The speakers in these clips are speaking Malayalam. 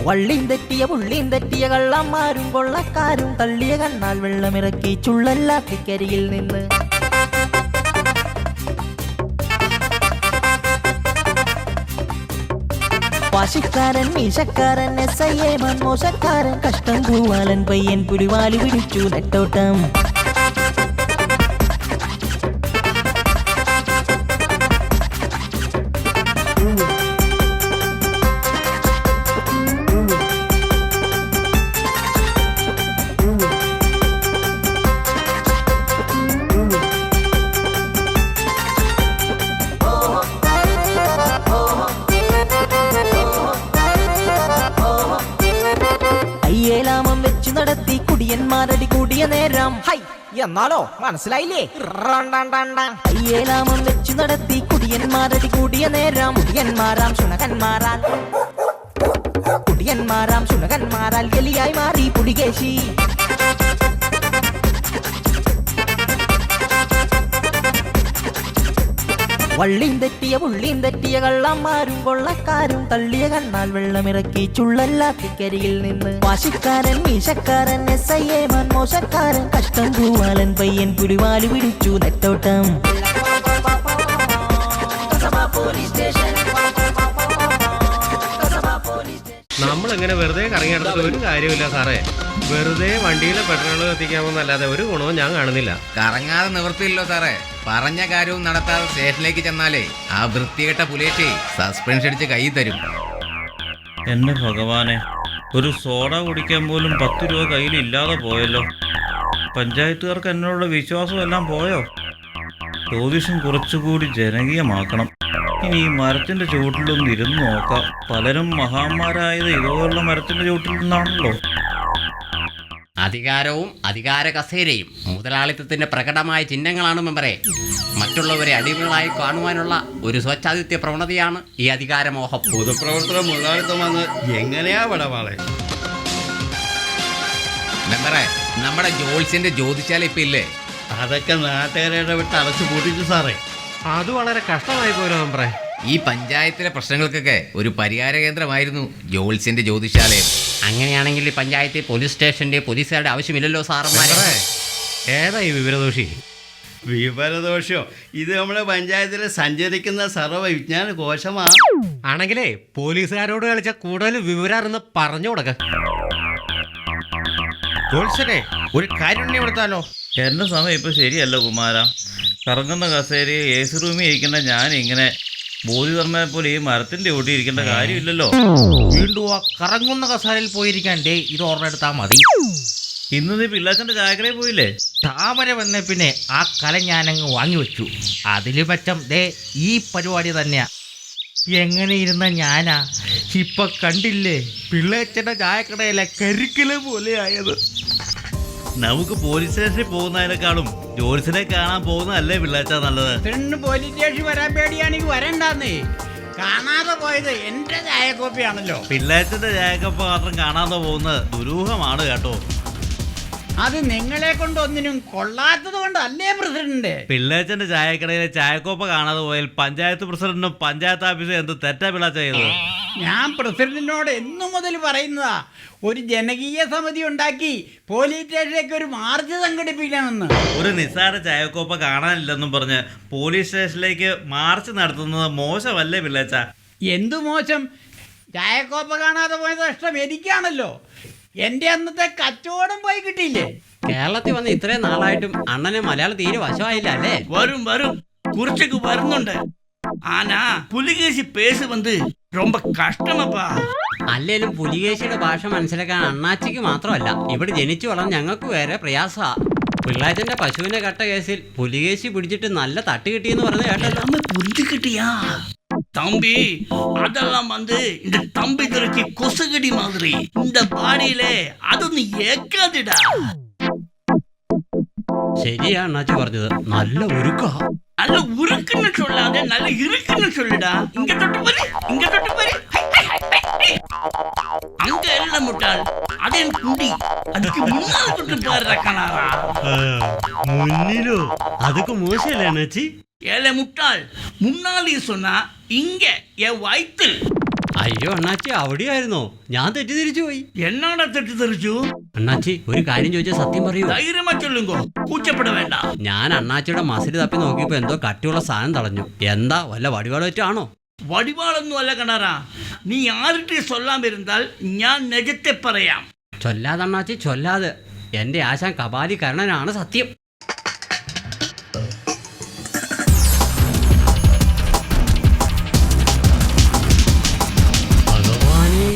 വള്ളിയും തെറ്റിയ പുള്ളിയും തെറ്റിയ കള്ളന്മാരും കൊള്ളക്കാരും തള്ളിയ കണ്ണാൽ വെള്ളമിറക്കി ചുള്ളല്ലാത്തിക്കരിയിൽ നിന്ന് വാശിക്കാരൻ മീശക്കാരൻ SIA മോശക്കാരൻ കഷ്ടം പൂവാലൻ പയ്യൻ പുലിവാലി പിടിച്ചു നെട്ടോട്ടം അയ്യേലാമം വെച്ചു നടത്തി കുടിയന്മാരടി കൂടിയ നേരം എന്നാലോ മനസ്സിലായില്ലേ? അയ്യേലാമം വെച്ചു നടത്തി കുടിയന്മാരടി കൂടിയ നേരം കുടിയന്മാരാം ശുനകന്മാരാൽ എലിയായി മാറി പുലികേശി വള്ളിയും തെറ്റിയ പുള്ളിയും തെറ്റിയ കള്ളന്മാരും കൊള്ളക്കാരും തള്ളിയ കണ്ണാൽ വെള്ളമിറക്കി ചുള്ളല്ലാത്തിക്കരിയിൽ നിന്ന് വാശിക്കാരൻ മീശക്കാരൻ SIA മോശക്കാരൻ കഷ്ടം പൂവാലൻ പയ്യൻ പുലിവാലി പിടിച്ചു നെട്ടോട്ടം നമ്മളിങ്ങനെ വെറുതെ കറങ്ങി നടന്നിട്ട് ഒരു കാര്യമില്ല സാറേ. വെറുതെ വണ്ടിയിലെ പെട്രോൾ കത്തിക്കാമെന്നല്ലാതെ ഒരു ഗുണവും ഞാൻ കാണുന്നില്ല. കറങ്ങാതെ നിവൃത്തിയില്ലോ സാറേ. പറഞ്ഞ കാര്യവും നടത്താതെ സ്റ്റേഷനിലേക്ക് ചെന്നാലേ ആ വൃത്തികെട്ട പുലേറ്റ് സസ്പെൻഷൻ അടിച്ച് കൈ തരും. എന്റെ ഭഗവാനെ, ഒരു സോഡ കുടിക്കാൻ പോലും 10 രൂപ കയ്യിലില്ലാതെ പോയല്ലോ. പഞ്ചായത്തുകാർക്ക് എന്നോടുള്ള വിശ്വാസം എല്ലാം പോയോ? ജ്യോതിഷം കുറച്ചുകൂടി ജനകീയമാക്കണം. ഇനി ഈ മരത്തിന്റെ ചുവട്ടിലൊന്ന് ഇരുന്ന് നോക്കാം. പലരും മഹാന്മാരായത് ഇതുപോലുള്ള മരത്തിന്റെ ചുവട്ടിൽ നിന്നാണല്ലോ. അധികാരവും അധികാര കസേരയും മുതലാളിത്തത്തിന്റെ പ്രകടമായ ചിഹ്നങ്ങളാണ് മെമ്പറെ. മറ്റുള്ളവരെ അടിമകളായി കാണുവാനുള്ള ഒരു സ്വച്ഛാദിത്യ പ്രവണതയാണ് ഈ അധികാരമോഹം. പൊതുപ്രവർത്തന മുതലാളിത്തമാണ് എങ്ങനെയാ പടവാളെ? മെമ്പറെ, നമ്മുടെ ജോത്സ്യന്റെ ജ്യോതിശാല ഇപ്പൊ ഇല്ലേ? അതൊക്കെ നാട്ടുകാരുടെ വിട്ട് അടച്ചു പൂട്ടിച്ചു സാറേ. അത് വളരെ കഷ്ടമായി പോലും മെമ്പറെ. ഈ പഞ്ചായത്തിലെ പ്രശ്നങ്ങൾക്കൊക്കെ ഒരു പരിഹാര കേന്ദ്രമായിരുന്നു ജോത്സ്യന്റെ ജ്യോതിശാലയം. അങ്ങനെയാണെങ്കിൽ പഞ്ചായത്തിൽ പോലീസ് സ്റ്റേഷന്റെ പോലീസുകാരുടെ ആവശ്യമില്ലല്ലോ സാറന്മാരെ. ഏതാ ഈ വിവരദോഷി? വിവരദോഷോ? ഇത് നമ്മുടെ പഞ്ചായത്തിൽ സഞ്ചരിക്കുന്ന സർവ്വ വിജ്ഞാന കോശമാ. ആണെങ്കിലേ പോലീസുകാരോട് കളിച്ച കൂടുതൽ വിവരറിന്ന് പറഞ്ഞു കൊടുക്ക. ജോത്സ്യനെ ഒരു കാരുണ്യപ്പെടുത്താലോ? എന്റെ സമയം ഇപ്പൊ ശരിയല്ല കുമാര. കറങ്ങുന്ന കസേരയെ AC റൂമിൽ ഇരിക്കുന്ന ഞാൻ ഇങ്ങനെ ബോധിധർമ്മയെ പോലെ ഈ മരത്തിന്റെ ഓട്ടി ഇരിക്കേണ്ട കാര്യമില്ലല്ലോ. വീണ്ടും ആ കറങ്ങുന്ന കസാരയിൽ പോയിരിക്കാൻ ഇത് ഓർമ്മ എടുത്താൽ മതി. ഇന്ന് നീ പിള്ളാച്ചന്റെ ചായക്കടയിൽ പോയില്ലേ? താമര വന്ന പിന്നെ ആ കല ഞാനങ്ങ് വാങ്ങിവെച്ചു. അതില് പറ്റം ഈ പരിപാടി തന്നെയാ. എങ്ങനെ ഇരുന്ന ഞാനാ ഇപ്പൊ കണ്ടില്ലേ പിള്ളേച്ചന്റെ ചായക്കടയിലെ കരിക്കല് പോലെ ആയത്. നമുക്ക് പോലീസ് സ്റ്റേഷനിൽ പോകുന്നതിനേക്കാളും ജോലിസിനെ കാണാൻ പോകുന്നതല്ലേ പിള്ളാച്ച നല്ലത്? പെണ്ണ് പോലീസ് സ്റ്റേഷൻ വരാൻ പേടിയാണെങ്കിൽ വരണ്ടാന്നേ. കാണാതെ പോയത് എന്റെ ചായക്കോപ്പിയാണല്ലോ. പിള്ളാച്ചന്റെ ചായക്കപ്പ് മാത്രം കാണാതെ പോകുന്നത് ദുരൂഹമാണ് കേട്ടോ. അത് നിങ്ങളെ കൊണ്ട് ഒന്നിനും കൊള്ളാത്തത് കൊണ്ടല്ലേ പ്രസിഡന്റ്? പിള്ളാച്ചന്റെ ചായക്കടയിലെ ചായക്കോപ്പ കാണാതെ പോയാൽ പഞ്ചായത്ത് പ്രസിഡന്റും പഞ്ചായത്ത് ഓഫീസും എന്ത് തെറ്റാ പിള്ളാച്ച ചെയ്തത്? ഞാൻ പ്രസിഡന്റിനോട് എന്നു മുതൽ പറയുന്നതാ, ഒരു ജനകീയ സമിതി ഉണ്ടാക്കി പോലീസ് സ്റ്റേഷനിലേക്ക് ഒരു മാർച്ച് സംഘടിപ്പിക്കണമെന്ന്. ഒരു നിസ്സാര ചായക്കോപ്പ കാണാനില്ലെന്നും പറഞ്ഞ് പോലീസ് സ്റ്റേഷനിലേക്ക് മാർച്ച് നടത്തുന്നത് മോശമല്ലേ പിള്ളാച്ച? എന്തു മോശം? ചായക്കോപ്പ കാണാതെ പോയത് നഷ്ടം എനിക്കാണല്ലോ. എന്റെ അന്നത്തെ കച്ചവടം പോയി കിട്ടിയില്ലേ? കേരളത്തിൽ വന്ന് ഇത്രയും നാളായിട്ടും അണ്ണന് മലയാളം തീരെ വശമായില്ല അല്ലേ? വരും കുറച്ചൊക്കെ വരുന്നുണ്ട്. ആനാ പുലികേശി പേസ് വന്ന് ரொம்ப കഷ്ടമപ്പാ. അല്ലേലും പുലികേശിയുടെ ഭാഷ മനസ്സിലാക്കാൻ അണ്ണാച്ചിക്ക് മാത്രമല്ല ഇവിടെ ജനിച്ചു വളർന്ന് ഞങ്ങൾക്ക് വേറെ പ്രയാസാ. പിള്ളാച്ചന്റെ പശുവിനെ കട്ട കേസിൽ പുലികേശി പിടിച്ചിട്ട് നല്ല തട്ട് കിട്ടിയെന്ന് പറഞ്ഞു കേട്ടല്ലോ. புரிஞ்சுக்கிட்டியா தம்பி? அதெல்லாம் வந்து இந்த தம்பி துறைக்கு கொசுகடி மாதிரி இந்த பாடியில അതൊന്നും ഏക്കാതിടാ. ശരിയാ അണ്ണാച്ചി പറഞ്ഞത്. നല്ല ഉരുക്കാ. நல்ல உருக்குன்னு சொல்லாத, நல்ல இருக்குன்னு சொல்லுடா. இங்க தொட்டு பாரு. அங்க இல்ல முட்டாள், அது என் குண்டி. அதுக்கு முன்னால் கொண்டு பாரு கணாரா. മുന്നിലോ? അതൊക്കെ മോശമല്ലേ അണ്ണാച്ചി? ஏழை முட்டாள், முன்னாலே சொன்னா இங்க என் வயிற்றில். അയ്യോ അണ്ണാച്ചി അവിടെയായിരുന്നോ? ഞാൻ തെറ്റിദ്ധരിച്ചു പോയി. என்னடா திட்டு தெரிஞ்சு? അണ്ണാച്ചി ഒരു കാര്യം ചോദിച്ചാൽ സത്യം പറയൂ. தைரியமா சொல்லுங்க, கூச்சப்பட வேண்டாம். ഞാൻ അണ്ണാച്ചിയുടെ മസിൽ തപ്പി നോക്കിയപ്പോ എന്തോ കട്ടിയുള്ള സാധനം തടഞ്ഞു. എന്താ വല്ല വടിവാളാണോ? വടിവാളൊന്നും അല്ല കണാറാ. നീ ആരുടെ சொல்லாம இருந்தாൽ ഞാൻ നിജത്തെ പറയാം. ചൊല്ലാതെ അണ്ണാച്ചി ചൊല്ലാതെ. എന്റെ ആശാൻ കപാലി കർണനാണ് സത്യം. ഭഗവാനെ,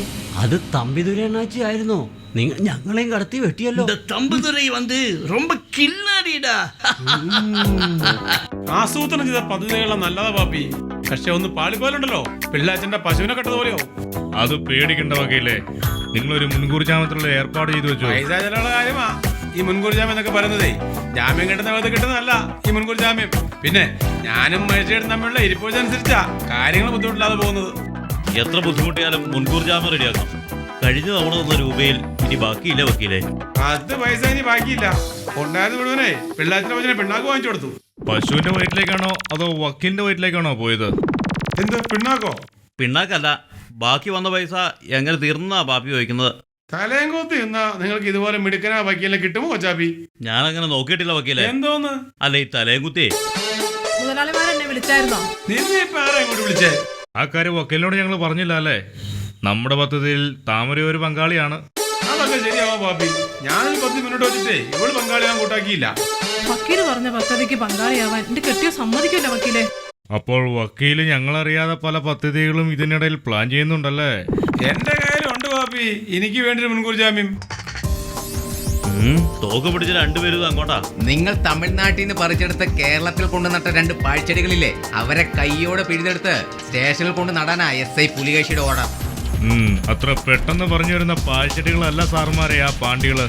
അത് തമ്പിദുര അണ്ണാച്ചി ആയിരുന്നോ? നിങ്ങൾ ഞങ്ങളെയും കടത്തി വെട്ടിയല്ലോ. இந்த தம்புதுரை வந்து ரொம்ப കില്ലാടിടാ. ആസൂത്രണം ചെയ്ത പദ്ധതികളെല്ലാം നല്ലതാ പാപ്പി. പക്ഷെ ഒന്ന് പാളിപ്പോലുണ്ടല്ലോ, പിള്ളാച്ചന്റെ പശുവിനെ കെട്ടതുപോലെയോ. അത് പേടിക്കേണ്ട വകയില്ലേ, നിങ്ങളൊരു മുൻകൂർ ജാമ്യത്തിലുള്ള ഏർപ്പാട് ചെയ്തു വെച്ചോ. പൈസ ചെലവുള്ള കാര്യമാ ഈ മുൻകൂർ ജാമ്യം എന്നൊക്കെ പറയുന്നതേ. ജാമ്യം കിട്ടുന്ന വേഗത്തിൽ കിട്ടുന്നതല്ല ഈ മുൻകൂർ ജാമ്യം. പിന്നെ ഞാനും മനുഷ്യരും തമ്മിലുള്ള ഇരിപ്പോഴനുസരിച്ചാ കാര്യങ്ങൾ ബുദ്ധിമുട്ടില്ലാതെ പോകുന്നത്. എത്ര ബുദ്ധിമുട്ടിയാലും മുൻകൂർ ജാമ്യം റെഡിയാക്കാം. കഴിഞ്ഞ തവണ തന്ന രൂപയിൽ ഇനി ബാക്കിയില്ല വക്കീലെ. അത് പൈസ ഇനി ബാക്കിയില്ല. ഉണ്ടായത് മുഴുവനെ പിള്ളാച്ചിന്റെ പശുവിനെ പിണ്ണാക്ക് വാങ്ങിച്ചു കൊടുത്തു. പശുവിന്റെ വയറ്റിലേക്കാണോ അതോ വക്കീലിന്റെ വയറ്റിലേക്കാണോ പോയത്? എന്ത് പിണ്ണാക്കോ? പിണ്ണാക്കല്ല, ബാക്കി വന്ന പൈസ എങ്ങനെ തീർന്നാ ബാപ്പി ചോദിക്കുന്നത്. തലയും കൂത്തി എന്നാ നിങ്ങൾക്ക് ഇതുപോലെ മിടുക്കനാ വക്കീലിനെ കിട്ടുമോ കൊച്ചാപ്പി? ഞാനങ്ങനെ നോക്കിയിട്ടില്ല വക്കീലെ. എന്തോന്ന്? അല്ല, ഈ തലയും കുത്തിയേ. മുതലാളിമാരെന്നെ വിളിച്ചായിരുന്നോ? നിന്നെ ഇപ്പൊ ആരാ ഇങ്ങോട്ട് വിളിച്ചേ? ആ കാര്യം വക്കീലിനോട് ഞങ്ങൾ പറഞ്ഞില്ല അല്ലേ. നമ്മുടെ പദ്ധതിയിൽ താമര ഒരു പങ്കാളിയാണ്. അതൊക്കെ ശരിയാവാ പാപ്പി. ഞാനൊരു പദ്ധതി മുന്നോട്ട് വെച്ചിട്ടേ ഇവള് പങ്കാളിയാൻ കൂട്ടാക്കിയില്ല. വക്കീല് പറഞ്ഞ പദ്ധതിക്ക് പങ്കാളിയാവാൻ എന്റെ കെട്ടിയോ സമ്മതിക്കില്ല വക്കീലെ. അപ്പോൾ വക്കീല് ഞങ്ങളറിയാതെ പല പദ്ധതികളും ഇതിനിടയിൽ പ്ലാൻ ചെയ്യുന്നുണ്ടല്ലേ. എന്റെ കയ്യിലുണ്ട് പാപ്പി, എനിക്ക് വേണ്ടി മുൻകൂർ ജാമ്യം. തോക്ക് പിടിച്ച രണ്ടുപേരും അങ്ങോട്ടാ. നിങ്ങൾ തമിഴ്നാട്ടിൽ നിന്ന് പറിച്ചെടുത്ത് കേരളത്തിൽ കൊണ്ടു നട്ട 2 പാഴ്ചെടികളില്ലേ, അവരെ കൈയോടെ പിഴുതെടുത്ത് സ്റ്റേഷനിൽ കൊണ്ട് നടാനാ SI പുലികേശിയുടെ ഓർഡർ. അത്ര പെട്ടെന്ന് പറഞ്ഞു വരുന്ന പാഴ്ചെടികളല്ല സാറുമാരെ ആ പാണ്ടികള്.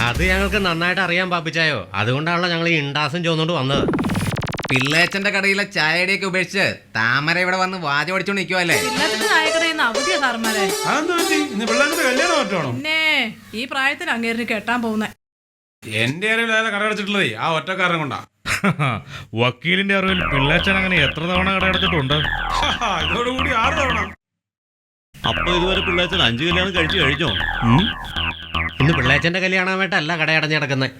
അത് ഞങ്ങൾക്ക് നന്നായിട്ട് അറിയാൻ പാപ്പിച്ചായോ. അതുകൊണ്ടാണല്ലോ ഞങ്ങൾ ഈ ഇണ്ടാസും ചോദിച്ചോണ്ട് വന്നത്. പിള്ളേച്ചന്റെ കടയിലെ ചായയുടെയൊക്കെ ഉപേക്ഷിച്ച് താമര ഇവിടെ വന്ന് വാചം അടിച്ചോണ്ട് നിൽക്കുവല്ലേ. എല്ലാത്തിന്റെ നായകടയിൽ അവധിയാ സാറുമാരെ. അതെന്താ പറ്റി? ഇന്ന് പിള്ളേരുടെ കല്യാണം പറ്റണോ? പിന്നെ ഈ പ്രായത്തിൽ അങ്ങേരിന് കെട്ടാൻ പോകുന്നേ. എന്റെ അറിവിൽ കടയടച്ചിട്ടുള്ളതേ ആ ഒറ്റക്കാരൻ കൊണ്ടാ. വക്കീലിന്റെ അറിവിൽ പിള്ളേച്ചൻ അങ്ങനെ എത്ര തവണ കടയടച്ചിട്ടുണ്ട്? ഇതോടുകൂടി 6 തവണ. അപ്പൊ ഇതുവരെ പിള്ളേച്ചൻ 5 കല്യാണം കഴിച്ചു കഴിഞ്ഞോ? ഇന്ന് പിള്ളേച്ചന്റെ കല്യാണമായിട്ടല്ല കടയടഞ്ഞ് കിടക്കുന്നത്.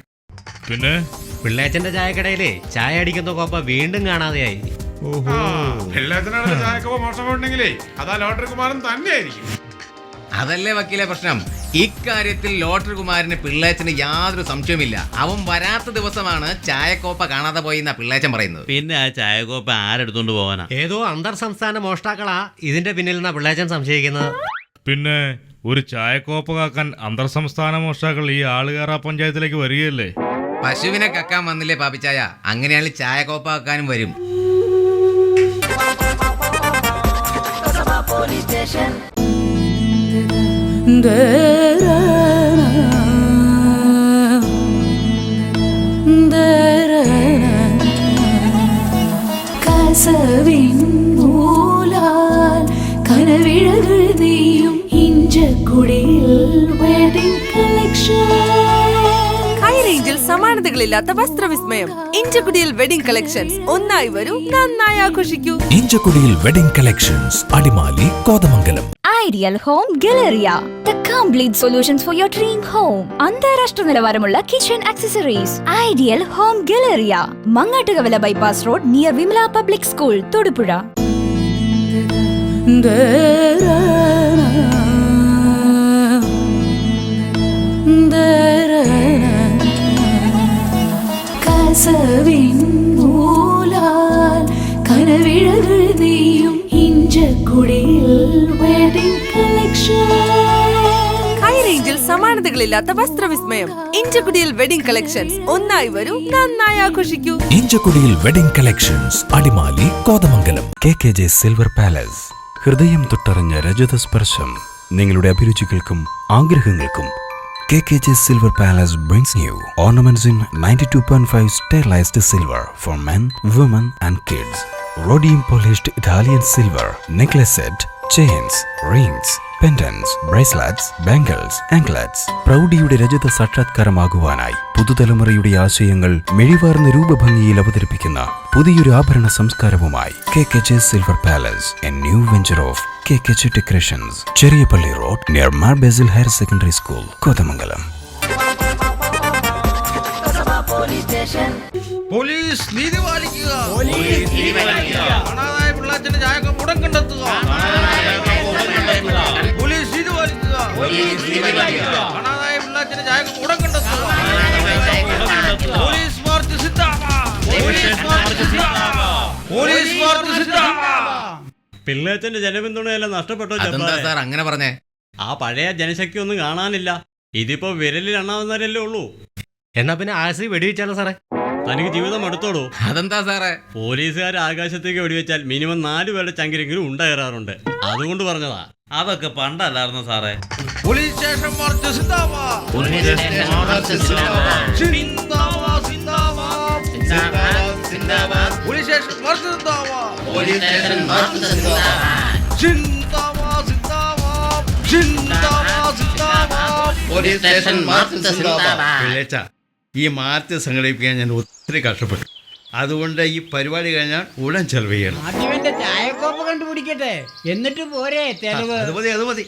പിന്നെ പിള്ളേച്ചന്റെ ചായക്കടയിലേ ചായ അടിക്കുന്ന കോപ്പ വീണ്ടും കാണാതെയായി. പിള്ളേച്ചനോട് ചായക്കോ മോശം പോയിട്ടുണ്ടെങ്കിലേ അതാ ലോട്ടറി കുമാരൻ തന്നെയായിരിക്കും. അതല്ലേ വക്കീലെ പ്രശ്നം. ഇക്കാര്യത്തിൽ ലോട്ടറി കുമാരന് പിള്ളേച്ചന് യാതൊരു സംശയമില്ല. അവൻ വരാത്ത ദിവസമാണ് ചായക്കോപ്പ കാണാതെ പോയി എന്നാ പിള്ളേച്ചൻ പറയുന്നത്. പിന്നെ ആ ചായക്കോപ്പ ആരെടുത്തോണ്ട് പോവാനാ? ഏതോ അന്തർ സംസ്ഥാന മോഷ്ടാക്കളാ ഇതിന്റെ പിന്നിൽ നിന്നാ പിള്ളേച്ചൻ സംശയിക്കുന്നത്. പിന്നെ ഒരു ചായക്കോപ്പ കാക്കാൻ അന്തർ സംസ്ഥാന മോഷ്ടാക്കൾ ഈ ആളുകാറ പഞ്ചായത്തിലേക്ക് വരികയല്ലേ. പശുവിനെ കക്കാൻ വന്നില്ലേ പാപ്പിച്ചായ, അങ്ങനെയാണെങ്കിൽ ചായക്കോപ്പ കാക്കാനും വരും. പോലീസ് സ്റ്റേഷൻ കസവിൻ നൂലാൽ കനവിഴകൾ നെയ്യും ഇഞ്ചക്കുടിയിൽ വെഡിംഗ് കളക്ഷൻ. ഹൈ റേഞ്ചിൽ സമാനതകളില്ലാത്ത വസ്ത്രവിസ്മയം. ഇഞ്ചക്കുടിയിൽ വെഡിംഗ് കളക്ഷൻസ്. ഒന്നായി വരൂ, നന്നായി ആഘോഷിക്കൂ. ഇഞ്ചക്കുടിയിൽ wedding collections, Adimali, Kothamangalam. Ideal home Galleria, the complete solutions for your dream home. അന്താരാഷ്ട്ര നിലവാരമുള്ള kitchen accessories. Ideal home Galleria, Mangattukavala bypass road near Vimala public school, Thodupuzha. കസവിൻ നൂലാൽ കനവിഴകൾ നെയ്യും ഇഞ്ചക്കുടിയിൽ വെഡിംഗ് കളക്ഷൻ. ഹൈ റേഞ്ചിൽ സമാനതകളില്ലാത്ത വസ്ത്രവിസ്മയം. ഇഞ്ചക്കുടിയിൽ വെഡിംഗ് കളക്ഷൻസ്. ഒന്നായി വരൂ, നന്നായി ആഘോഷിക്കൂ. ഇഞ്ചക്കുടിയിൽ wedding collections, Adimali, Kothamangalam. KKJ silver palace, ഹൃദയം തൊട്ടറിഞ്ഞ രജത സ്പർശം. നിങ്ങളുടെ അഭിരുചികൾക്കും ആഗ്രഹങ്ങൾക്കും KKJ Silver Palace brings you ornaments in 92.5 sterilized silver for men, women and kids. Rhodium polished Italian silver necklace set chains, rings, pendants, bracelets, bangles, anklets. പ്രൗഢിയുടെ രജത സാക്ഷാത്കാരമാകുവാനായി പുതുതലമുറയുടെ ആശയങ്ങൾ മിഴിവാർന്ന രൂപഭംഗിയിൽ അവതരിപ്പിക്കുന്ന പുതിയൊരു ആഭരണ സംസ്കാരവുമായി KKJ Silver Palace, a new venture of KKJ Decorations, Cheriyapally road, near Mar Basil Higher Secondary School, Kothamangalam. Police നീതി പാലിക്കുക. കാണാതായ പിള്ളാച്ചന്റെ ചായക്കോപ്പ് ഉടൻ കണ്ടെത്തുക. പോലീസ് നീതി പാലിക്കുക. കാണാതായ പിള്ളാച്ചന്റെ ചായക്കോപ്പ് ഉടൻ കണ്ടെത്തുക. പോലീസ് മാർച്ച് സിദ്ധാബാദ്. പോലീസ് മാർച്ച് സിദ്ധാബാദ്. പിള്ളേച്ചന്റെ ജനപിന്തുണയെല്ലാം നഷ്ടപ്പെട്ടോ അതെന്താ സാർ അങ്ങനെ പറഞ്ഞേ? ആ പഴയ ജനശക്തി ഒന്നും കാണാനില്ല. ഇതിപ്പോ വിരലിൽ എണ്ണാവുന്നവരല്ലേ ഉള്ളൂ. എന്നാ പിന്നെ ആശി വെടിവെച്ചാലോ സാറേ? തനിക്ക് ജീവിതം എടുത്തോളൂ. അതെന്താ സാറേ? പോലീസുകാർ ആകാശത്തേക്ക് വെടിവെച്ചാൽ മിനിമം 4 പേരുടെ ചങ്കിലെങ്കിലും ഉണ്ടാകാറുണ്ട്. അതുകൊണ്ട് പറഞ്ഞതാ. അതൊക്കെ പണ്ടല്ലായിരുന്നു സാറേ. പോലീസ് സ്റ്റേഷൻ മാർച്ച് സിദ്ധാബാദ്. സിന്ദാബാദ്, സിന്ദാബാദ്. പോലീസ് സ്റ്റേഷൻ മാർച്ച് സിന്ദാബാദ്. സിന്ദാബാദ്, സിന്ദാബാദ്, സിന്ദാബാദ്. പിള്ളേച്ച, ഈ മാർച്ച് സംഘടിപ്പിക്കാൻ ഞാൻ ഒത്തിരി കഷ്ടപ്പെട്ടു. അതുകൊണ്ട് ഈ പരിപാടി കഴിഞ്ഞാൽ ഉടൻ ചെലവ് ചെയ്യണം. ആദ്യവന്റെ ചായക്കോപ്പ് കണ്ടുപിടിക്കട്ടെ, എന്നിട്ട് പോരെ തെളിവ്. അത് മതി, അത് മതി.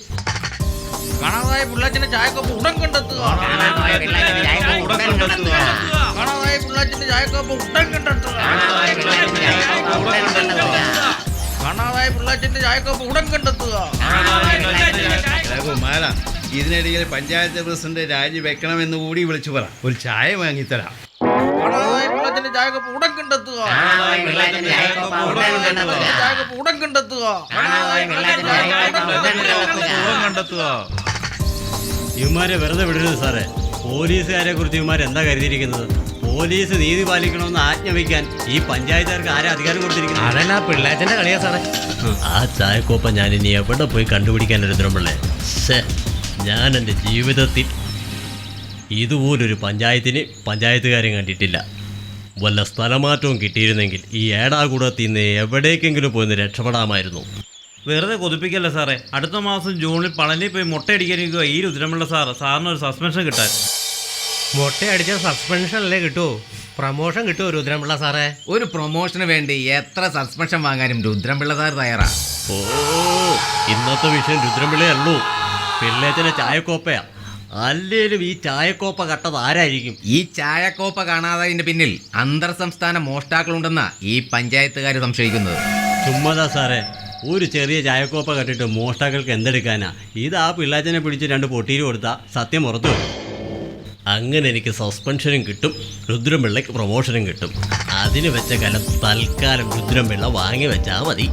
കാണാതായ പിള്ളാച്ചന്റെ ചായക്കോപ്പ് ഉടൻ കണ്ടെത്തുക. കാണാതായ പിള്ളാച്ചന്റെ ചായക്കോപ്പ് ഉടൻ കണ്ടെത്തുക. കാണാതായ പിള്ളാച്ചന്റെ ചായക്കോപ്പ് ഉടൻ കണ്ടെത്തുക. കുമാര, ഇതിനിടയിൽ പഞ്ചായത്ത് പ്രസിഡന്റ് രാജി വെക്കണമെന്ന് കൂടി വിളിച്ചു പറ. ഒരു ചായ വാങ്ങിത്തരാം. കാണാതായ പിള്ളാച്ചന്റെ ചായക്കോപ്പ് ഉടൻ കണ്ടെത്തുക. ഉടൻ കണ്ടെത്തുക. ഇവന്മാരെ വെറുതെ വിടരുത് സാറേ. പോലീസുകാരെ കുറിച്ച് ഇവന്മാർ എന്താ കരുതിയിരിക്കുന്നത്? പോലീസ് നീതി പാലിക്കണമെന്ന് ആജ്ഞാപിക്കാൻ ഈ പഞ്ചായത്തുകാർക്ക് ആരാ അധികാരം കൊടുത്തിരിക്കുന്നത്? അതല്ല പിള്ളേച്ചന്റെ കളിയാ സാറേ. ആ ചായക്കോപ്പ ഞാൻ ഇനി എവിടെ പോയി കണ്ടുപിടിക്കാൻ എഴുതണമല്ലേ? ഞാൻ എൻ്റെ ജീവിതത്തിൽ ഇതുപോലൊരു പഞ്ചായത്തുകാരെയും കണ്ടിട്ടില്ല. വല്ല സ്ഥലമാറ്റവും കിട്ടിയിരുന്നെങ്കിൽ ഈ ഏടാകൂടത്തിൽ നിന്ന് എവിടേക്കെങ്കിലും പോയി രക്ഷപ്പെടാമായിരുന്നു. വെറുതെ കൊതിപ്പിക്കല്ല സാറേ. അടുത്ത മാസം ജൂണിൽ പളനി പോയി മുട്ടയടിക്കാനിരിക്കുക ഈ രുദ്രമുള്ള സാറിന് ഒരു സസ്പെൻഷൻ കിട്ടാൻ. മുട്ടയടിച്ച സസ്പെൻഷൻ അല്ലേ കിട്ടുമോ? പ്രമോഷൻ കിട്ടുമോ രുദ്രൻപിള്ള സാറേ? ഒരു പ്രൊമോഷന് വേണ്ടി എത്ര സസ്പെൻഷൻ വാങ്ങാനും രുദ്രൻപിള്ള സാർ തയ്യാറാ. ഓ, ഇന്നത്തെ വിഷയം രുദ്രൻപിള്ളയല്ലോ, പിള്ളേച്ചനെ ചായക്കോപ്പയാ. അല്ലേലും ഈ ചായക്കോപ്പ കട്ടത് ആരായിരിക്കും? ഈ ചായക്കോപ്പ കാണാതതിന്റെ പിന്നിൽ അന്തർ സംസ്ഥാന മോഷ്ടാക്കളുണ്ടെന്നാ ഈ പഞ്ചായത്തുകാർ സംശയിക്കുന്നത്. ചുമ്മാതാ സാറേ, ഒരു ചെറിയ ചായക്കോപ്പ കട്ടിട്ട് മോഷ്ടാക്കൾക്ക് എന്തെടുക്കാനാ? ഇത് ആ പിള്ളാച്ചനെ പിടിച്ച് 2 പൊട്ടിയിൽ കൊടുത്താൽ സത്യം പുറത്തു വരും. അങ്ങനെ എനിക്ക് സസ്പെൻഷനും കിട്ടും, രുദ്രൻപിള്ളയ്ക്ക് പ്രൊമോഷനും കിട്ടും. അതിന് വെച്ച കലം തൽക്കാലം രുദ്രൻപിള്ള വാങ്ങി വെച്ചാൽ മതി.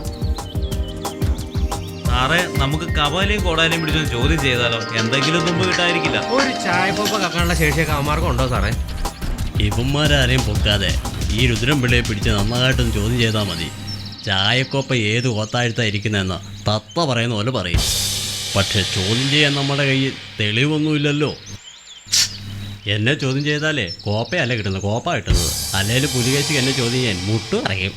സാറേ, നമുക്ക് കവാലയും കോടാലയും പിടിച്ചൊന്ന് ചോദ്യം ചെയ്താലോ? എന്തെങ്കിലും മുമ്പ് കിട്ടാതിരിക്കില്ല. ഒരു ചായക്കോപ്പ കക്കാനുള്ള ശേഷിയൊക്കെ അവന്മാർക്കും ഉണ്ടോ സാറേ? ഇവന്മാരാരെയും പൊക്കാതെ ഈ രുദ്രൻപിള്ളയെ പിടിച്ച് നന്നായിട്ടൊന്ന് ചോദ്യം ചെയ്താൽ മതി. ചായക്കോപ്പ ഏത് കോത്താഴ്ത്തായിരിക്കുന്നതെന്ന് തത്ത പറയുന്ന പോലെ പറയും. പക്ഷെ ചോദ്യം ചെയ്യാൻ നമ്മുടെ കയ്യിൽ തെളിവൊന്നുമില്ലല്ലോ. എന്നെ ചോദ്യം ചെയ്താലേ കോപ്പയല്ല കിട്ടുന്നത്, കോപ്പ കിട്ടുന്നത്. അല്ലെങ്കിൽ പുലികേശിക്ക് എന്നെ ചോദ്യം ചെയ്യാൻ മുട്ടും അറിയും.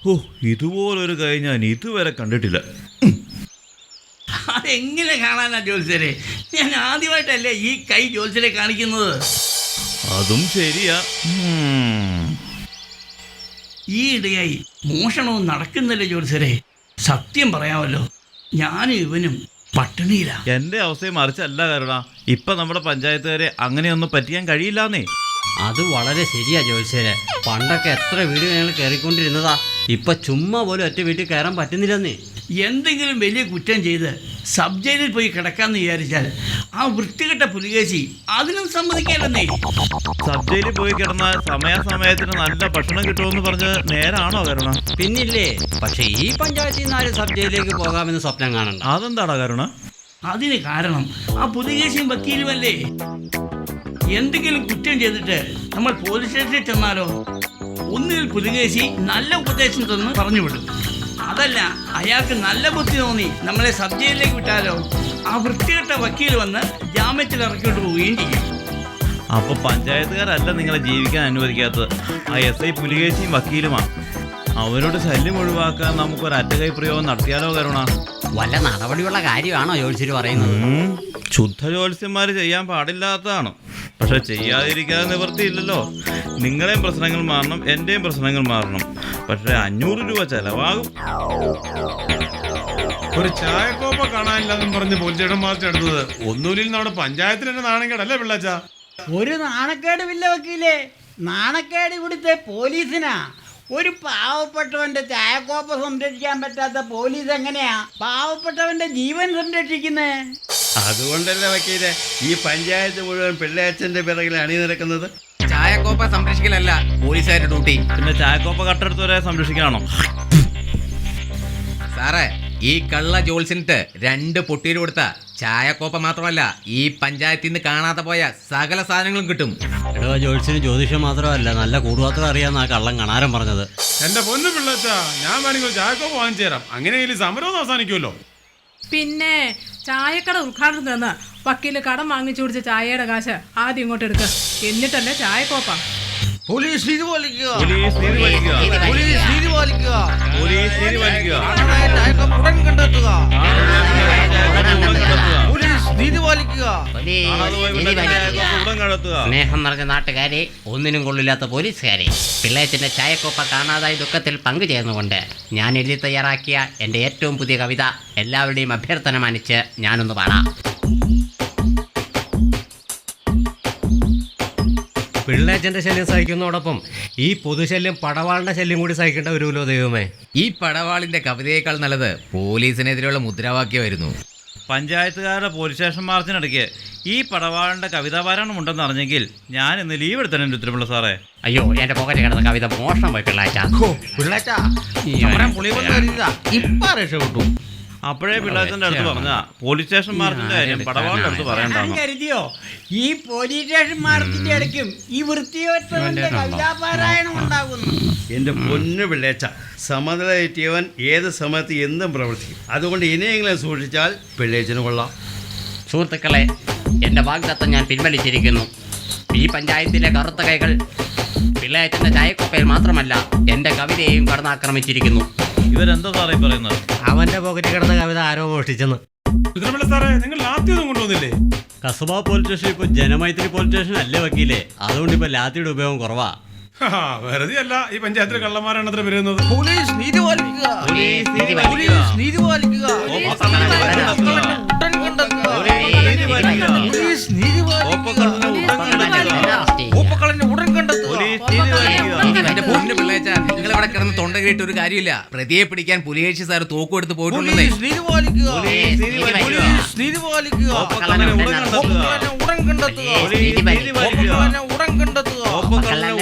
ഓ, ഇതുപോലൊരു കൈ ഞാൻ ഇതുവരെ കണ്ടിട്ടില്ല. അതെങ്ങനെ കാണാനാ ജോത്സ്യരെ? ഞാൻ ആദ്യമായിട്ടല്ലേ ഈ കൈ ജോത്സ്യരെ കാണിക്കുന്നത്. അതും ശരിയാ. ഈ ഇടയായി മോഷണവും നടക്കുന്നില്ല ജോത്സ്യരെ. സത്യം പറയാമല്ലോ, ഞാനും ഇവനും പട്ടിണിയില്ല. എന്റെ അവസ്ഥയെ മറിച്ചല്ല കരുണ. ഇപ്പൊ നമ്മുടെ പഞ്ചായത്തുകാരെ അങ്ങനെയൊന്നും പറ്റിക്കാൻ കഴിയില്ലാന്നേ. അത് വളരെ ശരിയാ ജോത്സ്യരെ. പണ്ടൊക്കെ എത്ര വീട് ഞങ്ങൾ കയറിക്കൊണ്ടിരുന്നതാ. ഇപ്പൊ ചുമ്മാ പോലും ഒറ്റ വീട്ടിൽ കയറാൻ പറ്റുന്നില്ലെന്നേ. എന്തെങ്കിലും വലിയ കുറ്റം ചെയ്ത് സബ് ജയിലിൽ പോയി കിടക്കാന്ന് വിചാരിച്ചാൽ ആ വൃത്തികെട്ട പുലികേശി അതിനും സമ്മതിക്കാലെന്നേ. സബ് ജയിലിൽ പോയി കിടന്നാൽ സമയാസമയത്തിന് നല്ല ഭക്ഷണം കിട്ടുമെന്ന് പറഞ്ഞ് നേരാണോ കരുണ? പിന്നില്ലേ. പക്ഷെ ഈ പഞ്ചായത്തിൽ നിന്ന് ആരും സബ് ജയിലിലേക്ക് പോകാമെന്ന് സ്വപ്നം കാണണ്ട. അതെന്താടാ കരുണ? അതിന് കാരണം ആ പുലികേശിയും വക്കീലുമല്ലേ. എന്തെങ്കിലും കുറ്റം ചെയ്തിട്ട് നമ്മൾ പോലീസ് സ്റ്റേഷനിൽ ചെന്നാലോ, ഒന്നിൽ പുലികേശി നല്ല ഉപദേശം തന്ന് പറഞ്ഞു വിടും. അതല്ല, അയാൾക്ക് നല്ല ബുദ്ധി തോന്നി നമ്മളെ സബ് ജയിലിലേക്ക് വിട്ടാലോ, ആ വൃത്തികെട്ട വക്കീൽ വന്ന് ജാമ്യത്തിൽ ഇറക്കിയിട്ട് പോവുകയും ചെയ്യും. അപ്പൊ പഞ്ചായത്തുകാരല്ല നിങ്ങളെ ജീവിക്കാൻ അനുവദിക്കാത്തത്, ആ SI പുലികേശിയും വക്കീലുമാണ്. അവരുടെ ശല്യം ഒഴിവാക്കാൻ നമുക്കൊരു അറ്റകൈ പ്രയോഗം നടത്തിയാലോ കരുണ? വല്ല നടപടിയുള്ള കാര്യമാണോ ജോത്സ്യർ പറയുന്നത്? ശുദ്ധ ജ്യോത്സ്യന്മാർ ചെയ്യാൻ പാടില്ലാത്തതാണ്. പക്ഷെ ചെയ്യാതിരിക്കാതെ നിവൃത്തിയില്ലല്ലോ. നിങ്ങളെയും പ്രശ്നങ്ങൾ മാറണം, എൻ്റെയും പ്രശ്നങ്ങൾ മാറണം. പക്ഷെ 500 രൂപ ചെലവാകും. ഒരു ചായക്കോപ്പ കാണാനില്ലെന്നും പറഞ്ഞ് പോലീസേട്ടൻ മാർച്ചെടുത്തത് ഒന്നുമില്ല നമ്മുടെ പഞ്ചായത്തിൽ തന്നെ നാണക്കേടല്ലേ പിള്ളാച്ച? ഒരു നാണക്കേടുമില്ല വക്കീലേ. നാണക്കേട് ഇവിടുത്തെ പോലീസിനാ. ഒരു പാവപ്പെട്ടവന്റെ ചായക്കോപ്പ സംരക്ഷിക്കാൻ പറ്റാത്ത പോലീസ് എങ്ങനെയാ പാവപ്പെട്ടവന്റെ ജീവൻ സംരക്ഷിക്കുന്നേ? അതുകൊണ്ടല്ലേ വക്കീലെ ഈ പഞ്ചായത്ത് മുഴുവൻ പിള്ളേച്ചന്റെ പിറകിൽ അണിനിരക്കുന്നത്. ചായക്കോപ്പ സംരക്ഷിക്കലല്ല പോലീസുകാരുടെ ഡ്യൂട്ടി. പിന്നെ ചായക്കോപ്പ കട്ടെടുത്തവരെ സംരക്ഷിക്കണോ? സാറേ, ഈ കള്ള ജോത്സ്യനിട്ട് 2 പൊട്ടീര് കൊടുത്ത ചായക്കോപ്പ മാത്രമല്ല ഈ പഞ്ചായത്തിൽ നിന്ന് കാണാതെ പോയ സകല സാധനങ്ങളും കിട്ടും. എടോ, ജോത്സ്യന് ജ്യോതിഷം മാത്രമല്ല നല്ല കൂടുപാത്രം അറിയാമെന്ന് ആ കള്ളം കണാരം പറഞ്ഞത്. എന്റെ പൊന്നു പിള്ളാച്ച, ഞാൻ വേണമെങ്കിൽ ചായക്കോപ്പ വാങ്ങിച്ചു തരാം. അങ്ങനെയെങ്കിലും സമരം അവസാനിക്കുമല്ലോ. പിന്നെ ചായക്കട ഉദ്ഘാടനം തന്ന വക്കീല് കടം വാങ്ങിച്ചു കുടിച്ച ചായയുടെ കാശ് ആദ്യം ഇങ്ങോട്ട് എടുക്കുക, എന്നിട്ടല്ലേ ചായക്കോപ്പ. പോലീസ് നീതി പാലിക്കുക, പോലീസ് നീതി പാലിക്കുക, പോലീസ് നീതി പാലിക്കുക, പോലീസ് നീതി പാലിക്കുക, ഉടൻ കണ്ടെത്തുക, പോലീസ് നീതി പാലിക്കുക. സ്നേഹം നിറഞ്ഞ നാട്ടുകാരെ, ഒന്നിനും കൊള്ളില്ലാത്ത പോലീസുകാരെ, പിള്ളേച്ചന്റെ ചായക്കോപ്പ കാണാതായി ദുഃഖത്തിൽ പങ്കുചേർന്നുകൊണ്ട് ഞാൻ എഴുതി തയ്യാറാക്കിയ എൻ്റെ ഏറ്റവും പുതിയ കവിത എല്ലാവരുടെയും അഭ്യർത്ഥന മാനിച്ച് ഞാനൊന്ന് പാടാം. പിള്ളേച്ചന്റെ ശല്യം സഹിക്കുന്നതോടൊപ്പം ഈ പൊതുശല്യം പടവാളിന്റെ ശല്യം കൂടി സഹിക്കേണ്ട വരുമല്ലോ ദൈവമേ. ഈ പടവാളിന്റെ കവിതയേക്കാൾ നല്ലത് പോലീസിനെതിരെയുള്ള മുദ്രാവാക്യമായിരുന്നു. പഞ്ചായത്തുകാരുടെ പോലീസ് സ്റ്റേഷൻ മാർച്ചിനിടയ്ക്ക് ഈ പടവാളിന്റെ കവിതാ പാരായണം ഉണ്ടെന്ന് അറിഞ്ഞെങ്കിൽ ഞാൻ ഇന്ന് ലീവ് എടുത്തേ ഉത്തരമുള്ള സാറേ. അയ്യോ, എൻ്റെ പോക്കറ്റ് കിടന്ന കവിത മോഷണം പോയി പിള്ളേച്ച. പിള്ളേച്ച ഇപ്പൊ രക്ഷപ്പെട്ടു. അപ്പോഴേ പിള്ളേച്ചന്റെ അടുത്ത് പറഞ്ഞ പോലീസ് സ്റ്റേഷൻ മാർച്ചിന്റെ കാര്യം പടവാളിന്റെ അടുത്ത് പറയണ്ടാണ്. കരുതിയോ ഈ പോലീസ് സ്റ്റേഷൻ മാർച്ചിന്റെ ഇടയ്ക്കും ഈ വൃത്തിയോറ്റവന്റെ കവിതാപാരായണം ഉണ്ടാകുന്നു? എൻ്റെ പൊന്നു പിള്ളേച്ച, സമനില തെറ്റിയവൻ ഏത് സമയത്ത് എന്തും പ്രവർത്തിക്കും. അതുകൊണ്ട് ഇനിയെങ്കിലും സൂക്ഷിച്ചാൽ പിള്ളേച്ചന് കൊള്ളാം. സുഹൃത്തുക്കളെ, എൻ്റെ വാഗ്ദത്തം ഞാൻ പിൻവലിച്ചിരിക്കുന്നു. ഈ പഞ്ചായത്തിലെ കറുത്ത കൈകൾ പിള്ളേച്ചൻ്റെ ചായക്കോപ്പയിൽ മാത്രമല്ല എൻ്റെ കവിതയെയും കടന്നാക്രമിച്ചിരിക്കുന്നു. ഇവരെന്താ സാറേ പറയുന്നത്? അവന്റെ പോക്കറ്റിൽ കിടന്ന കവിത ആരോ മോഷ്ടിച്ചെന്ന്. സാറേ, നിങ്ങൾ ലാത്തിയൊന്നും കൊണ്ടുവന്നില്ലേ? കസബ പോലീസ് സ്റ്റേഷൻ ഇപ്പോൾ ജനമൈത്രി പോലീസ് സ്റ്റേഷൻ അല്ലേ വക്കീലേ? അതുകൊണ്ട് ഇപ്പോൾ ലാത്തിയുടെ ഉപയോഗം കുറവാ. വെറുതെ അല്ല ഈ പഞ്ചായത്തിലെ കള്ളന്മാരാണ് അത്ര വരുന്നത്. പോലീസ് നീതി പാലിക്കുക, പോലീസ് നീതി പാലിക്കുക, പോലീസ് നീതി പാലിക്കുക, ഉടൻ കണ്ടെത്തുക, പോലീസ് നീതി എന്റെ പൊന്നു പിള്ളേച്ച, നിങ്ങൾ ഇവിടെ കിടന്ന് തൊണ്ട കേട്ട് ഒരു കാര്യമില്ല. പ്രതിയെ പിടിക്കാൻ പുലിയേശി സാർ തോക്കും എടുത്ത് പോയിട്ടുണ്ടെന്നേ. നീതി പാലിക്കുക, പോലീസ് നീതി പാലിക്കുക, ഉടൻ കണ്ടെത്തുക,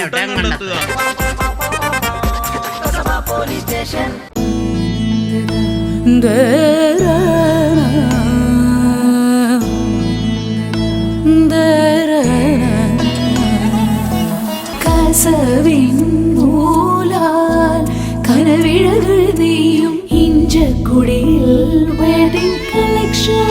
ഉടൻ കണ്ടെത്തുക. പോലീസ് സ്റ്റേഷൻ കസവിൻ നൂലാൽ കനവിഴകൾ നെയ്യും ഇഞ്ചക്കുടിയിൽ വെഡിങ് കളക്ഷൻ.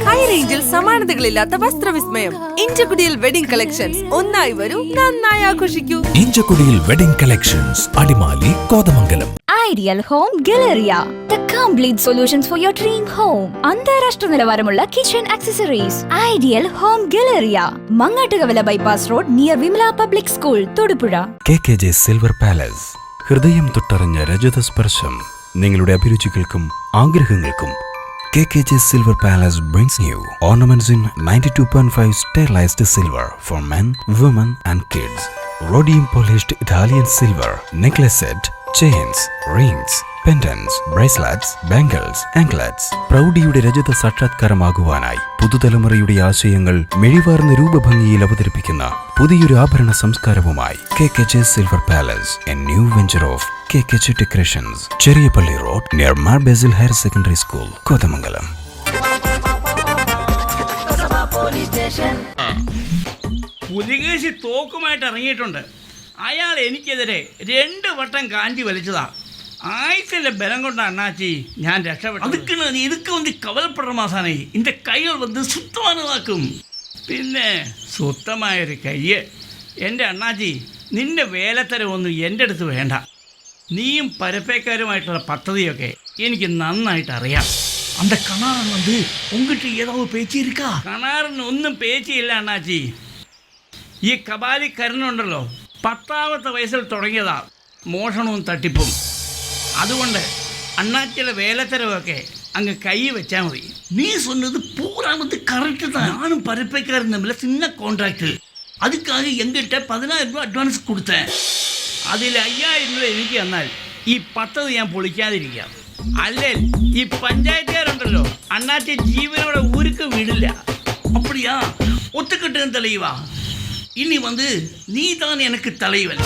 ഹൈ റേഞ്ചിൽ സമാനതകളില്ലാത്ത വസ്ത്രവിസ്മയം ഇഞ്ചക്കുടിയിൽ വെഡിംഗ് കളക്ഷൻസ്. ഒന്നായി വരൂ, നന്നായി ആഘോഷിക്കൂ. ഇഞ്ചക്കുടിയിൽ wedding collections, Adimali, Kothamangalam. Ideal home Galleria, the complete solutions for your dream home. അന്താരാഷ്ട്ര നിലവാരമുള്ള kitchen accessories. Ideal home Galleria, Mangattukavala bypass road near Vimala public school, Thodupuzha. KKJ silver palace, ഹൃദയം തൊട്ടറിഞ്ഞ രജത സ്പർശം. നിങ്ങളുടെ അഭിരുചികൾക്കും ആഗ്രഹങ്ങൾക്കും KKJ Silver Palace brings you ornaments in 92.5 sterilized silver for men, women and kids. Rhodium polished Italian silver necklace set, chains, rings, pendants, bracelets, bangles, anklets. പ്രൗഢിയുടെ രജത സാക്ഷാത്കാരമാകുവാനായി പുതുതലമുറയുടെ ആശയങ്ങൾ മെഴിവാർന്ന രൂപഭംഗിയിൽ അവതരിപ്പിക്കുന്ന പുതിയൊരു ആഭരണ സംസ്കാരവുമായി KKJ Silver Palace, a new venture of KKJ Decorations, Cheriyapally road near Mar Basil Higher Secondary School, Kothamangalam. Police station Pulikeshi തോക്കുമായിട്ട് ഇറങ്ങിയിട്ടുണ്ട്. അയാൾ എനിക്കെതിരെ 2 വട്ടം കാഞ്ചി വലിച്ചതാ. ആയുസിന്റെ ബലം കൊണ്ടാണ് അണ്ണാച്ചി ഞാൻ രക്ഷപ്പെട്ടു. അതുക്കാണ് നീ ഇതൊക്കെ വന്ന് കവലപ്പെടുമാസാനേ എൻ്റെ കൈകൾ വന്ന് സുത്തമാനതാക്കും. പിന്നെ സുത്തമായൊരു കയ്യ്. എൻ്റെ അണ്ണാച്ചി, നിന്റെ വേലത്തരമൊന്നും എൻ്റെ അടുത്ത് വേണ്ട. നീയും പരപ്പേക്കാരുമായിട്ടുള്ള പദ്ധതിയൊക്കെ എനിക്ക് നന്നായിട്ട് അറിയാം. அந்த கணாரன் வந்து உங்ககிட்ட ஏதாவது பேச்சு இருக்கா? കണാറിന് ഒന്നും പേച്ചിയില്ല അണ്ണാച്ചി. ഈ കബാലിക്കരനുണ്ടല്ലോ 10ാമത്തെ വയസ്സിൽ തുടങ്ങിയതാ മോഷണവും തട്ടിപ്പും. അതുകൊണ്ട് അണ്ണാച്ചിയുടെ വേലത്തരവൊക്കെ അങ്ങ് കൈ വെച്ചാൽ മതി. நீ சொன்னது பூராமது கரெக்டு தான். நானும் பரப்பைக்காரன் நம்மள சின்ன கான்ட்ராக்ட். அதுக்காக எங்கிட்ட 10000 രൂപ അഡ്വാൻസ് കൊടുത്തேன். അതിൽ 5000 രൂപ എനിക്ക് തന്നാൽ ഈ പദ്ധതി ഞാൻ പൊളിക്കാതിരിക്കാം. അല്ലേ ഈ പഞ്ചായത്തുകാരുണ്ടല്ലോ അണ്ണാച്ചി ജീവനോടെ ഊருக்கு വിടില്ല. அப்படியா? ஒத்துக்கிட்டேன் தலைவா. ഇനി வந்து നീ താൻ എനിക്ക് തലൈവൻ.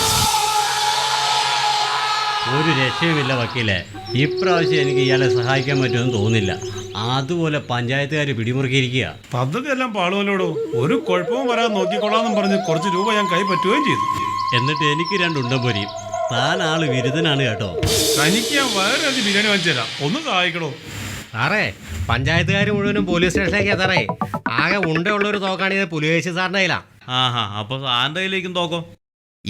ഒരു രക്ഷയുമില്ല വക്കീലെ. ഇപ്രാവശ്യം എനിക്ക് ഇയാളെ സഹായിക്കാൻ പറ്റുമെന്ന് തോന്നുന്നില്ല. അതുപോലെ പഞ്ചായത്തുകാർ പിടിമുറുക്കിയിരിക്കുക. പദ്ധതി എല്ലാം പാളുമല്ലോടോ. ഒരു കുഴപ്പവും വരാതെ നോക്കിക്കൊള്ളാന്നും പറഞ്ഞ് കുറച്ച് രൂപ ഞാൻ കൈ പറ്റുകയും ചെയ്തു. എന്നിട്ട് എനിക്ക് 2 ഉണ്ടംപൊരിയും. താൻ ആള് വിരുദ്ധനാണ് കേട്ടോ. തനിക്ക് ഞാൻ വേറെ ബിരിയാണി വാങ്ങിച്ചു തരാം, ഒന്ന് സഹായിക്കണോ? സാറേ, പഞ്ചായത്തുകാർ മുഴുവനും പോലീസ് സ്റ്റേഷനിലേക്ക് സാറേ. ആകെ ഉണ്ടയുള്ളൊരു തോക്കാണിത് പുലിവേശി സാറിൻ്റെ കയ്യിലാ. ആഹാ, അപ്പൊ സാറിന്റെ കയ്യിലേക്കും തോക്കോ?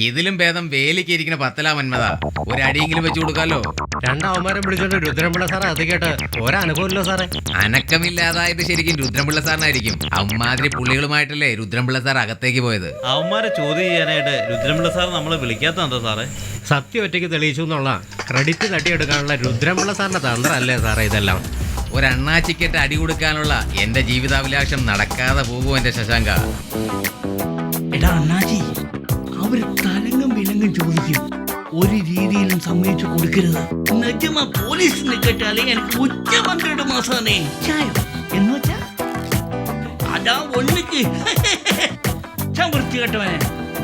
ഇതിലും ഭേദം വേലിക്ക് ഇരിക്കുന്ന 10 മന്മത ഒരു അടിയെങ്കിലും വെച്ചു കൊടുക്കാലോ. 2 അവന്മാരെ വിളിച്ചോണ്ട് രുദ്രൻപിള്ള സാറേ അത് കേട്ട് ഒരനുഭവമില്ലോ സാറേ. അനക്കമില്ലാതായത് ശരിക്കും രുദ്രൻപിള്ള സാറിനായിരിക്കും. അമ്മാതിരി പുള്ളികളുമായിട്ടല്ലേ രുദ്രൻപിള്ള സാർ അകത്തേക്ക് പോയത്. അവന്മാരെ ചോദ്യം ചെയ്യാനായിട്ട് രുദ്രൻപിള്ള സാർ നമ്മളെ വിളിക്കാത്തതാ സാറേ? സത്യം ഒറ്റയ്ക്ക് തെളിയിച്ചു എന്നുള്ള ക്രെഡിറ്റ് തട്ടിയെടുക്കാനുള്ള രുദ്രൻപിള്ള സാറിന്റെ തന്ത്രമല്ലേ സാറേ ഇതെല്ലാം? ഒരണ്ണാച്ചിക്കെട്ട് അടി കൊടുക്കാനുള്ള എന്റെ ജീവിതാഭിലാഷം നടക്കാതെ പോകും എന്റെ ശശാങ്ക. എടാ അണ്ണാച്ചി, അവർ തലങ്ങും വിലങ്ങും ചോദിക്കും. ഒരു രീതിയിലും സമ്മതിച്ചു കൊടുക്കരുത്. നിജമാ പോലീസിനെ കേട്ടാലേ എനിക്ക് ഉച്ച 12 മാസാണേ. ചായോ എന്ന് വെച്ചാ അതാ ഒന്നിക്ക് വൃത്തി കേട്ടവനെ.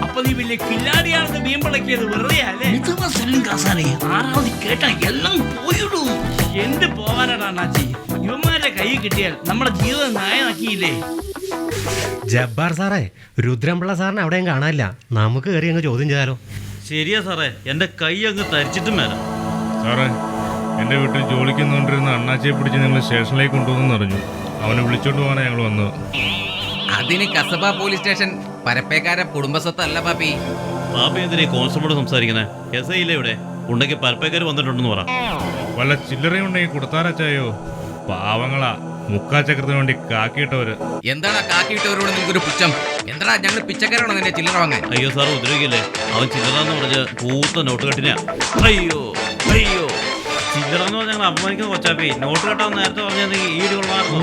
അപ്പൊ നീ വലിയ കില്ലാടിയാണെന്ന് വീമ്പളക്കിയത് വെറുതെ അല്ലേ? ഇതവാ സെല്ലും കാസാനേ. 6ാമത് കേട്ടാ എല്ലാം പോയിടും. എന്ത് പോവാനാടാ അണ്ണാച്ചി? ഇവന്മാരുടെ കൈ കിട്ടിയാൽ നമ്മുടെ ജീവിതം നായനാക്കിയില്ലേ? ജബ്ബാർ സാറേ, രുദ്രൻപിള്ള സാറിനെ അവിടെയും കാണാനില്ല. നമുക്ക് കയറി അങ്ങ് ചോദ്യം ചെയ്താലോ? ശരിയാ സാറേ, എന്റെ കൈ അങ്ങ് തരിച്ചിട്ടും വരാം. സാറേ, എൻ്റെ വീട്ടിൽ ജോലിക്ക് നിന്നുകൊണ്ടിരുന്ന അണ്ണാച്ചിയെ പിടിച്ച് നിങ്ങൾ സ്റ്റേഷനിലേക്ക് കൊണ്ടുവന്നു അറിഞ്ഞു. അവനെ വിളിച്ചോണ്ട് പോകാനാണ് ഞങ്ങൾ വന്നത്. അതിന് കസബ പോലീസ് സ്റ്റേഷൻ പരപ്പേക്കാരെ കുടുംബസ്വത്തല്ല പാപ്പി. പാപ്പി എന്തിനാ കോൺസ്റ്റബിളോട് സംസാരിക്കണേ? എസ് ഐ ഇല്ലേ ഇവിടെ? ഉണ്ടെങ്കിൽ പരപ്പേക്കാർ വന്നിട്ടുണ്ടെന്ന് പറ. വല്ല ചില്ലറയുണ്ടെങ്കിൽ കൊടുത്താരാച്ചായോ? പാവങ്ങളാ, മുക്കാച്ചക്രത്തിന് വേണ്ടി കാക്കിയിട്ടവര്. എന്താടാ കാക്കിയിട്ടവരോട് നിങ്ങൾക്കൊരു പുച്ഛം? എന്താടാ ഞങ്ങൾ പിച്ചക്കാരാണോ നിന്റെ ചില്ലറ വാങ്ങാൻ? അയ്യോ സാർ, ഉദ്രവിക്കല്ലേ. അവൻ ചില്ലറന്ന് പറഞ്ഞ് പൂത്ത നോട്ട് കെട്ടിനാ. അയ്യോ അയ്യോ, ചില്ലറന്ന് പറഞ്ഞാൽ ഞങ്ങൾ അപമാനിക്കുന്ന കൊച്ചാപ്പി. നോട്ട് കെട്ടാൻ നേരത്തെ പറഞ്ഞെങ്കിൽ ഈട് കൊള്ളാറുണ്ട്.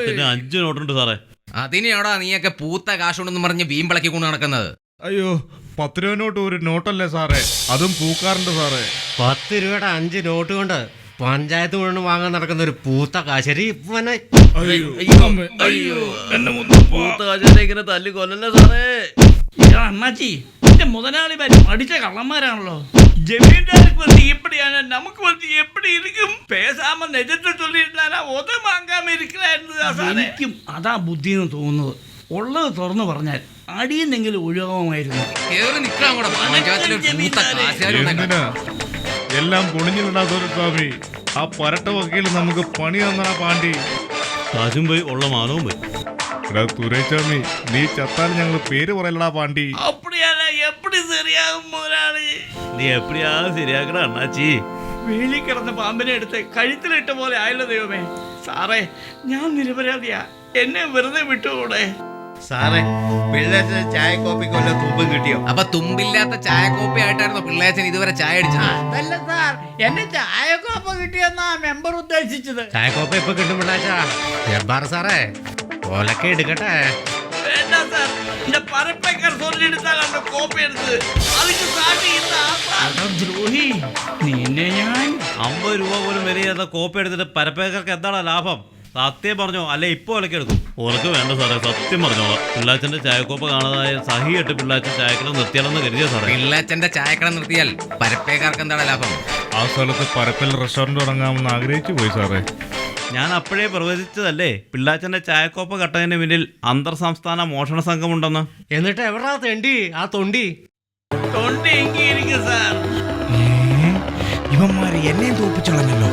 10ന് 5 നോട്ടുണ്ട് സാറേ. അതിനെയാടാ നീയൊക്കെ പൂത്ത കാശുണ്ടെന്ന് പറഞ്ഞ് വീമ്പിളക്കി കൊണ്ട് നടക്കുന്നത്. അയ്യോ, 10 രൂപ നോട്ട് ഒരു നോട്ടല്ലേ സാറേ? അതും പൂക്കാറുണ്ട് സാറേ. 10 രൂപയുടെ 5 നോട്ട് കൊണ്ട് പഞ്ചായത്ത് മുഴുവൻ വാങ്ങാൻ നടക്കുന്ന ഒരു പൂത്ത കാശരി. പൂത്ത കാശിനെ ഇങ്ങനെ തല്ലി കൊല്ലല്ലേ സാറേ? അണ്ണാച്ചി, എന്റെ മുതലാളിമാര് പഠിച്ച കള്ളന്മാരാണല്ലോ. ജമീന്ദാർക്ക് வந்து எப்படியான நமக்கு வந்து எப்படி இருக்கும்? பேசாம நிஜத்தை சொல்லிட்டா ഒതു വാങ്ങാൻ ഇരിക്കും. അതാ ബുദ്ധി എന്ന് തോന്നുന്നത്. ഉള്ളത് തുറന്നു പറഞ്ഞാൽ അടിയെന്നെങ്കിലും ഒഴിവാകുമായിരുന്നു. എന്തിനാ എല്ലാം പൊളിഞ്ഞിടാത്തൊരു സ്വാമി? ആ പരട്ട വക്കീൽ നമുക്ക് പണി തന്നാ പാണ്ടി. കാശും പോയി, ഉള്ള മാനവും പോയി. തുരേച്ചാമി, നീ ചത്താൽ ഞങ്ങൾ പേര് പറയലടാ പാണ്ടി. നീ എപ്പടിയാ ശരിയാക്കണ അണ്ണാച്ചി? വേലി കിടന്ന പാമ്പിനെ എടുത്ത് കഴുത്തിലിട്ട പോലെ ആയല്ലോ ദൈവമേ. സാറേ, ഞാൻ നിരപരാധിയാ. എന്നെ വെറുതെ വിട്ടുകൂടെ? സാറേ, പിള്ളേച്ചന് ചായക്കോപ്പിക്ക് വല്ല തുമ്പും കിട്ടിയോ? അപ്പൊ തുമ്പില്ലാത്ത ചായക്കോപ്പി ആയിട്ടായിരുന്നു പിള്ളേച്ചൻ ഇതുവരെ ചായ അടിച്ചത്? അതല്ല സാർ, എന്റെ ചായക്കോപ്പ കിട്ടിയെന്നാ മെമ്പർ ഉദ്ദേശിച്ചത്. ചായക്കോപ്പ ഇപ്പൊ കിട്ടും പിള്ളേച്ചാ. ജബ്ബാർ സാറേ, ഓലക്കെ എടുക്കട്ടെ. വേണ്ട സാർ, இந்த பரப்பைக்கர் சொல்லிடுத்தால் அந்த கோப்பை எடுத்து அதுக்கு சாட்டி ദ്രോഹി. നിന്നെ ഞാൻ 50 രൂപ പോലും വിലയാത്ത കോപ്പി എടുത്തിട്ട് പരപ്പേക്കർക്ക് എന്താണ് ലാഭം? സത്യം പറഞ്ഞോ, അല്ലെ ഇപ്പൊ ഒലക്കെ എടുക്കും? ഓലക്ക് വേണ്ട സാറേ, സത്യം പറഞ്ഞോളാം. പിള്ളാച്ചന്റെ ചായക്കോപ്പ കാണാതായ സഹിയായിട്ട് പിള്ളാച്ചൻ ചായക്കട നിർത്തിയാലെന്ന് കരുതിയ സാറേ. പിള്ളാച്ചന്റെ ചായക്കട നിർത്തിയാൽ പരപ്പേക്കാർക്ക് എന്താണ് ലാഭം? ആ സ്ഥലത്ത് പരപ്പൽ റെസ്റ്റോറന്റ് തുടങ്ങാമെന്ന് ആഗ്രഹിച്ചു പോയി സാറേ. ഞാൻ അപ്പോഴേ പ്രവചിച്ചതല്ലേ പിള്ളാച്ചന്റെ ചായക്കോപ്പ കട്ടതിന് പിന്നിൽ അന്തർ സംസ്ഥാന മോഷണ സംഘമുണ്ടെന്ന്. എന്നിട്ട് എവിടാ തെണ്ടി ആ തൊണ്ടി? തൊണ്ടി എങ്കിയിരിക്കും സാർ. ഇവന്മാര് എന്നെയും തോപ്പിച്ചോളഞ്ഞല്ലോ.